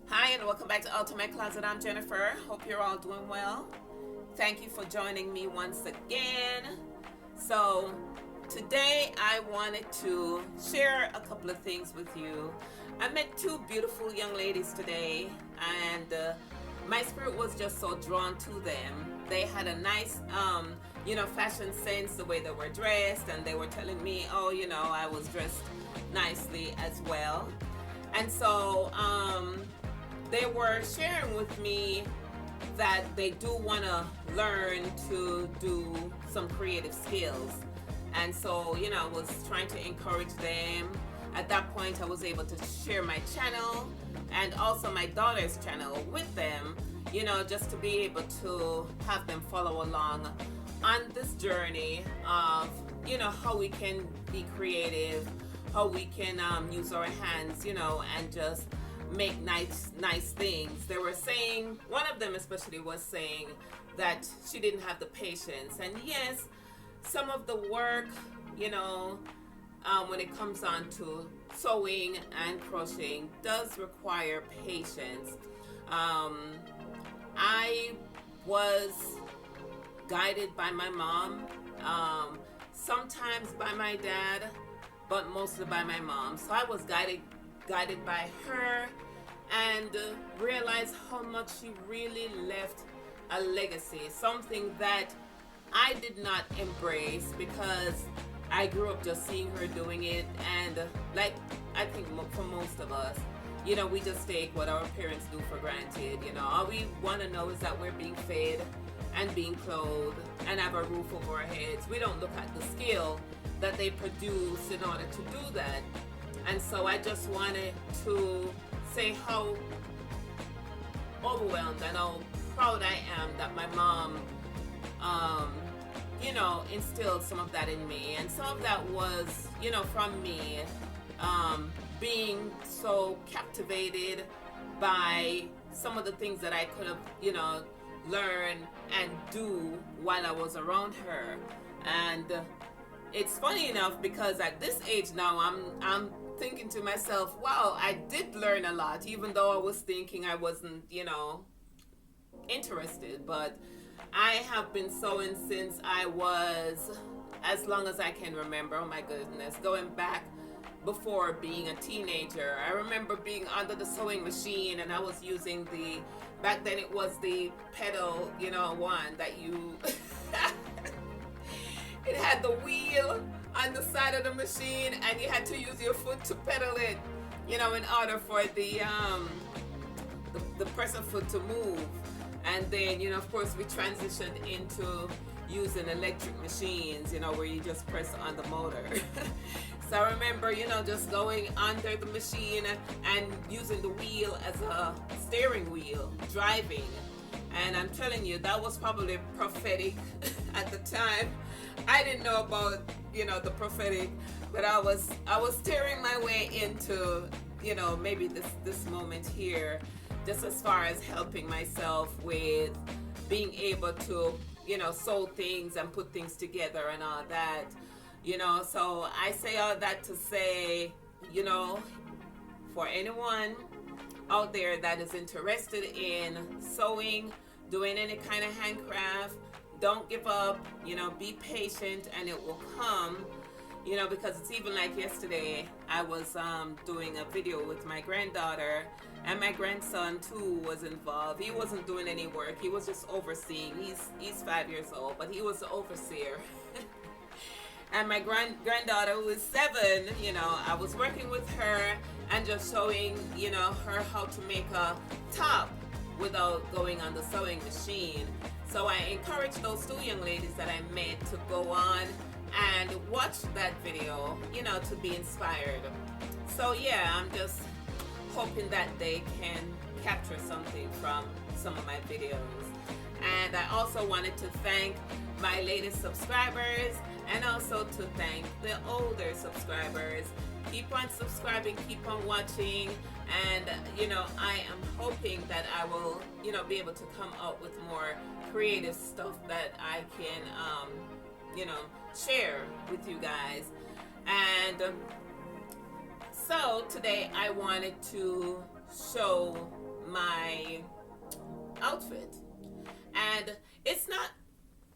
Hi, and welcome back to Ultimate Closet. I'm Jennifer. Hope you're all doing well. Thank you for joining me once again. So, today I wanted to share a couple of things with you. I met two beautiful young ladies today, and my spirit was just so drawn to them. They had a nice, fashion sense, the way they were dressed, and they were telling me, oh, I was dressed nicely as well. And so, they were sharing with me that they do want to learn to do some creative skills. And so, I was trying to encourage them. At that point, I was able to share my channel and also my daughter's channel with them, just to be able to have them follow along on this journey of, how we can be creative, how we can use our hands, and just make nice things. They were saying, one of them especially was saying that she didn't have the patience. And yes, some of the work, when it comes on to sewing and crocheting, does require patience. I was guided by my mom, sometimes by my dad, but mostly by my mom. So I was guided by her, and realized how much she really left a legacy, something that I did not embrace because I grew up just seeing her doing it. And like I think for most of us, we just take what our parents do for granted. All we want to know is that we're being fed and being clothed and have a roof over our heads. We don't look at the skill that they produce in order to do that. And so I just wanted to say how overwhelmed and how proud I am that my mom, instilled some of that in me. And some of that was, from me being so captivated by some of the things that I could have, learn and do while I was around her. And it's funny enough because at this age now, I'm thinking to myself, wow, I did learn a lot, even though I was thinking I wasn't, interested. But I have been sewing since I was, as long as I can remember. Oh my goodness, going back before being a teenager. I remember being under the sewing machine, and I was using back then it was the pedal, one that you, it had the wheel on the side of the machine, and you had to use your foot to pedal it, in order for the presser foot to move. And then, of course, we transitioned into using electric machines, where you just press on the motor. So I remember, just going under the machine and using the wheel as a steering wheel, driving. And I'm telling you, that was probably prophetic at the time. I didn't know about, the prophetic, but I was steering my way into, maybe this moment here, just as far as helping myself with being able to, sew things and put things together and all that, So I say all that to say, for anyone out there that is interested in sewing, doing any kind of handcraft, don't give up, be patient and it will come, because it's even like yesterday, I was doing a video with my granddaughter, and my grandson too was involved. He wasn't doing any work, he was just overseeing. He's 5 years old, but he was the overseer. And my granddaughter, who is 7, I was working with her and just showing, her how to make a top without going on the sewing machine. So I encourage those two young ladies that I met to go on and watch that video, to be inspired. So yeah, I'm just hoping that they can capture something from some of my videos. And I also wanted to thank my latest subscribers and also to thank the older subscribers. Keep on subscribing, keep on watching, and I am hoping that I will be able to come up with more creative stuff that I can share with you guys. And So today I wanted to show my outfit, and it's not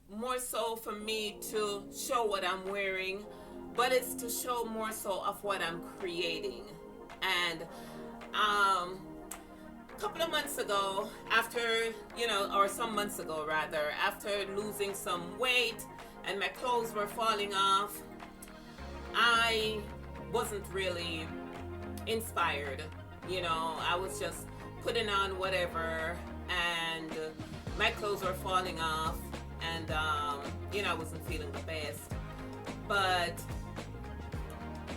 more so for me to show what I'm wearing, but it's to show more so of what I'm creating. And a couple of months ago, after, or some months ago rather, after losing some weight and my clothes were falling off, I wasn't really inspired. I was just putting on whatever, and my clothes were falling off, and I wasn't feeling the best. But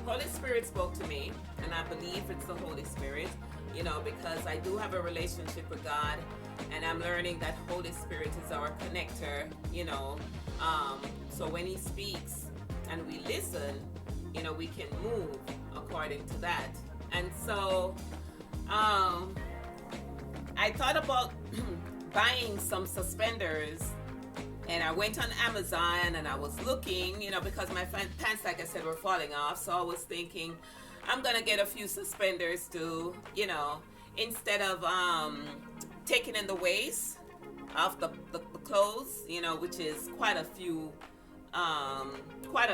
Holy Spirit spoke to me, and I believe it's the Holy Spirit, because I do have a relationship with God, and I'm learning that Holy Spirit is our connector, so when He speaks and we listen, we can move according to that. And so I thought about buying some suspenders, and I went on Amazon and I was looking, because my pants, like I said, were falling off. So I was thinking, I'm gonna get a few suspenders to, instead of taking in the waist of the clothes, which is quite a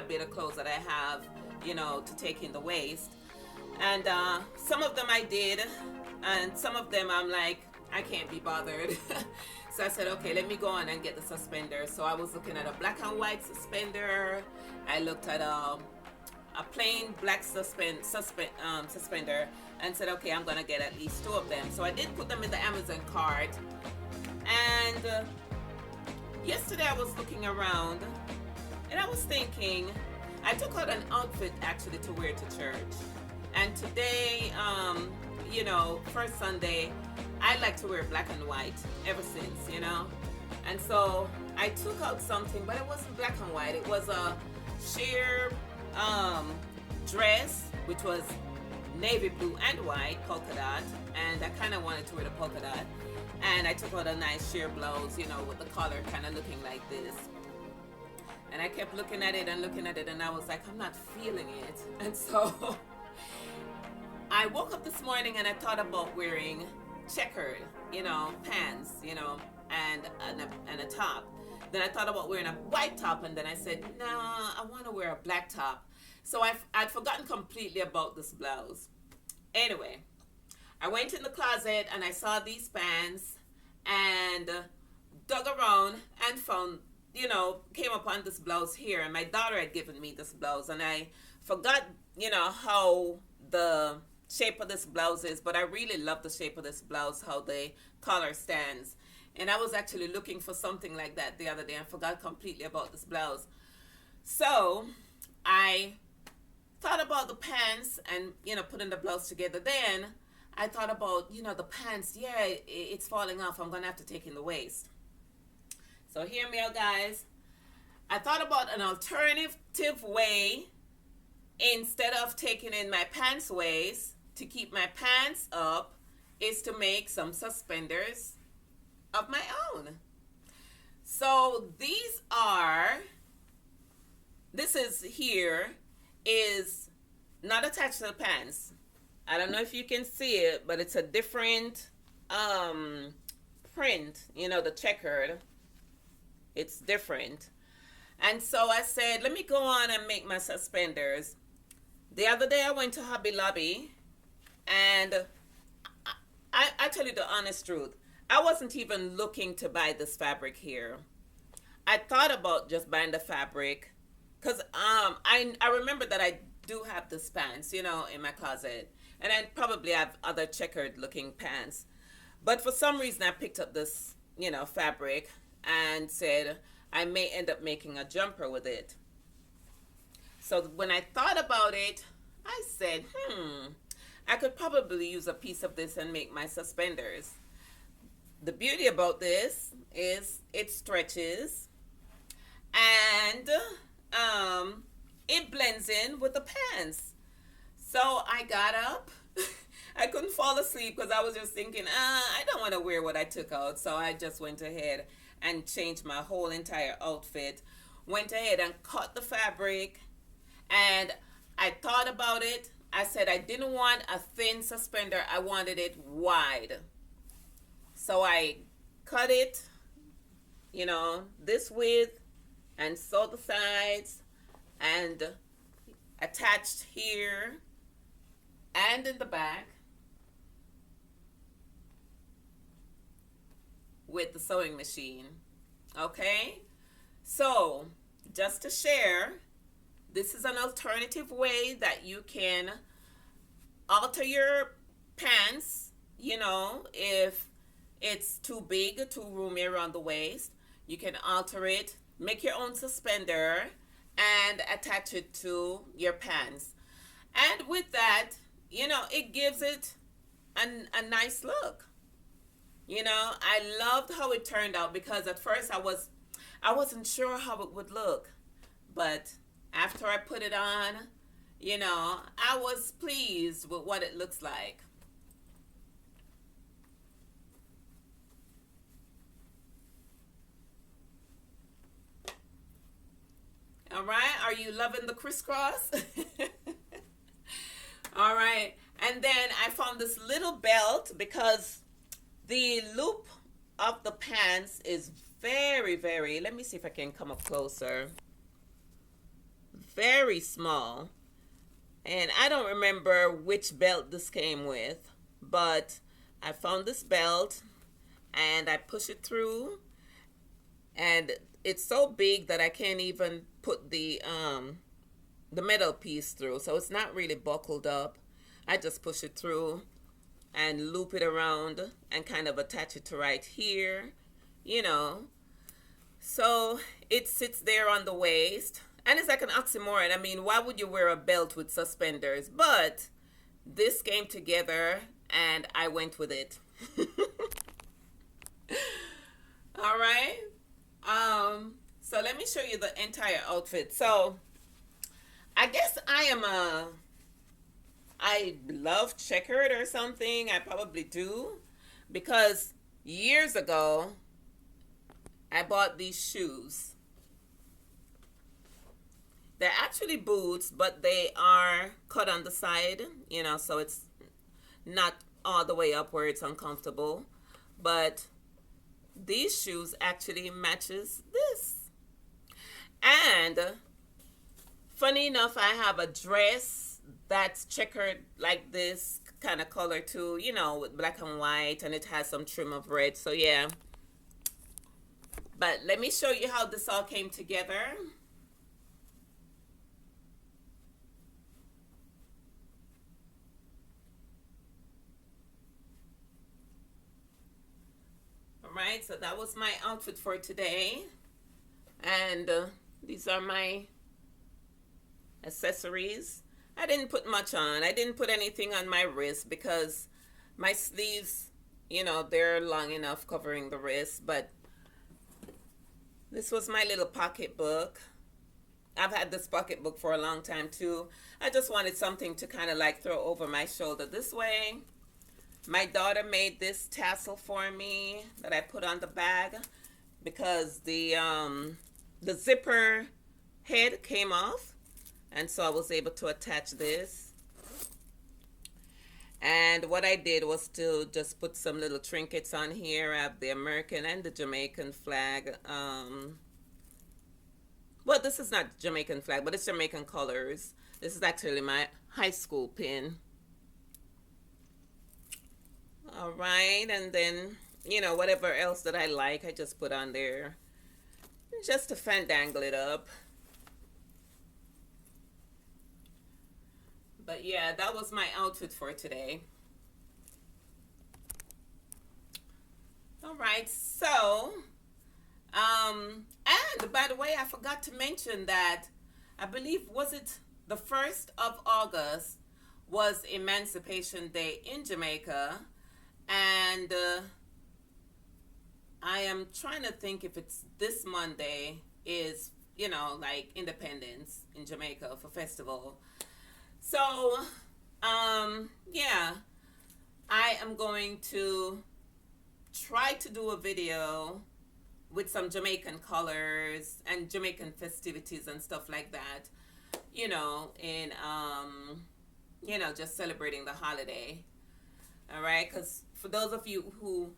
bit of clothes that I have, to take in the waist. And some of them I did, and some of them I'm like, I can't be bothered. So I said, okay, let me go on and get the suspender. So I was looking at a black and white suspender. I looked at a plain black suspender, and said, okay, I'm gonna get at least 2 of them. So I did put them in the Amazon cart. And yesterday I was looking around, and I was thinking, I took out an outfit actually to wear to church. And today, first Sunday, I like to wear black and white ever since, And so I took out something, but it wasn't black and white. It was a sheer dress, which was navy blue and white, polka dot. And I kind of wanted to wear the polka dot. And I took out a nice sheer blouse, with the collar kind of looking like this. And I kept looking at it, and I was like, I'm not feeling it. And so I woke up this morning and I thought about wearing checkered, pants, and a top. Then I thought about wearing a white top, and then I said, nah, I want to wear a black top. So I'd forgotten completely about this blouse. Anyway, I went in the closet and I saw these pants and dug around and found, came upon this blouse here. And my daughter had given me this blouse, and I forgot, how the shape of this blouse is, but I really love the shape of this blouse, how the collar stands. And I was actually looking for something like that the other day and forgot completely about this blouse. So I thought about the pants and, putting the blouse together. Then I thought about, the pants, it's falling off. I'm going to have to take in the waist. So hear me out, guys. I thought about an alternative way instead of taking in my pants waist to keep my pants up is to make some suspenders of my own. So this is not attached to the pants. I don't know if you can see it, but it's a different print, the checkered. It's different. And so I said, let me go on and make my suspenders. The other day I went to Hobby Lobby, and I tell you the honest truth, I wasn't even looking to buy this fabric here. I thought about just buying the fabric because I remember that I do have this pants, in my closet, and I probably have other checkered looking pants. But for some reason I picked up this, fabric and said I may end up making a jumper with it. So when I thought about it, I said, I could probably use a piece of this and make my suspenders. The beauty about this is it stretches and it blends in with the pants. So I got up. I couldn't fall asleep because I was just thinking, I don't want to wear what I took out. So I just went ahead and changed my whole entire outfit. Went ahead and cut the fabric, and I thought about it. I said I didn't want a thin suspender, I wanted it wide. So I cut it, this width, and sewed the sides, and attached here and in the back with the sewing machine. Okay, so just to share, this is an alternative way that you can alter your pants. If it's too big, too roomy around the waist, you can alter it, make your own suspender, and attach it to your pants. And with that, it gives it a nice look. I loved how it turned out, because at first I wasn't sure how it would look, but after I put it on, I was pleased with what it looks like. All right, are you loving the crisscross? All right, and then I found this little belt, because the loop of the pants is very, very, let me see if I can come up closer, very small. And I don't remember which belt this came with, but I found this belt and I push it through, and it's so big that I can't even put the metal piece through, so it's not really buckled up. I just push it through and loop it around and kind of attach it to right here, so it sits there on the waist. And it's like an oxymoron. I mean, why would you wear a belt with suspenders? But this came together and I went with it. All right. So let me show you the entire outfit. So I guess I love checkered or something. I probably do, because years ago I bought these shoes. They're actually boots, but they are cut on the side, so it's not all the way up where it's uncomfortable. But these shoes actually matches this. And funny enough, I have a dress that's checkered like this kind of color too, with black and white, and it has some trim of red. So yeah. But let me show you how this all came together. Right, so that was my outfit for today, and these are my accessories. I didn't put much on. I didn't put anything on my wrist, because my sleeves, they're long enough covering the wrist. But this was my little pocketbook. I've had this pocketbook for a long time too. I just wanted something to kind of like throw over my shoulder this way. My daughter made this tassel for me that I put on the bag, because the zipper head came off, and so I was able to attach this. And what I did was to just put some little trinkets on here. I have the American and the Jamaican flag. Well, this is not Jamaican flag, but it's Jamaican colors. This is actually my high school pin. All right, and then, whatever else that I like, I just put on there just to fandangle it up. But yeah, that was my outfit for today. All right, so, and by the way, I forgot to mention that I believe, was it the 1st of August was Emancipation Day in Jamaica. And I am trying to think if it's this Monday is, like Independence in Jamaica for festival. So, yeah, I am going to try to do a video with some Jamaican colors and Jamaican festivities and stuff like that, in just celebrating the holiday. All right, because for those of you who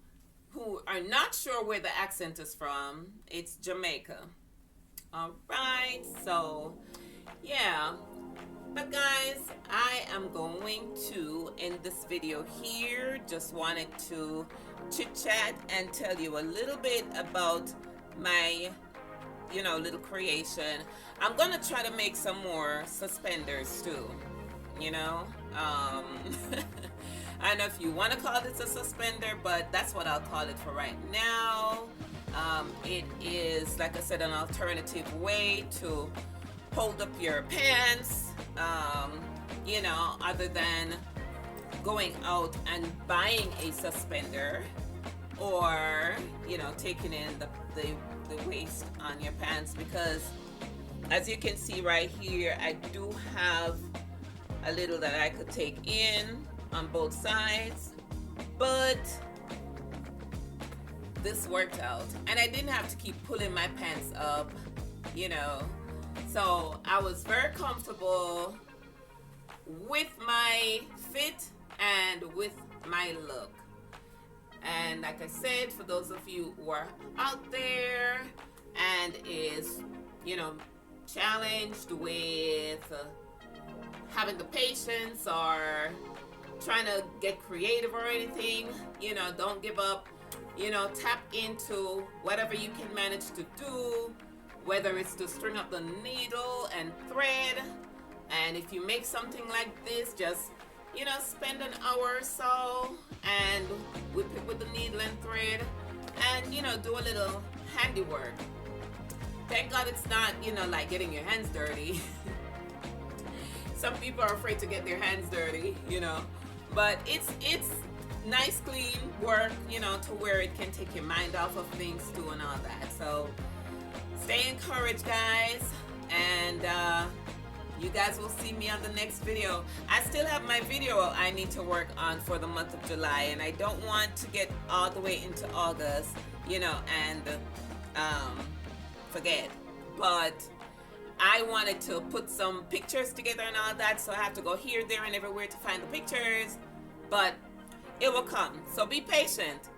are not sure where the accent is from, it's Jamaica. All right, so yeah. But guys, I am going to end this video here. Just wanted to chit chat and tell you a little bit about my little creation. I'm gonna try to make some more suspenders too. I don't know if you want to call this a suspender, but that's what I'll call it for right now. It is, like I said, an alternative way to hold up your pants, other than going out and buying a suspender, or taking in the waist on your pants, because as you can see right here, I do have a little that I could take in on both sides, but this worked out and I didn't have to keep pulling my pants up, so I was very comfortable with my fit and with my look. And like I said, for those of you who are out there and is challenged with having the patience or trying to get creative or anything, don't give up. Tap into whatever you can manage to do, whether it's to string up the needle and thread. And if you make something like this, just spend an hour or so and whip it with the needle and thread, and do a little handiwork. Thank God it's not like getting your hands dirty. Some people are afraid to get their hands dirty, but it's nice clean work, to where it can take your mind off of things too and all that. So stay encouraged, guys, and you guys will see me on the next video. I still have my video I need to work on for the month of July, and I don't want to get all the way into August, and forget. But I wanted to put some pictures together and all that, so I have to go here, there, and everywhere to find the pictures. But it will come. So be patient.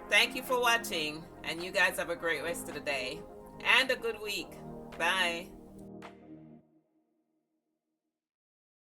Thank you for watching, and you guys have a great rest of the day and a good week. Bye.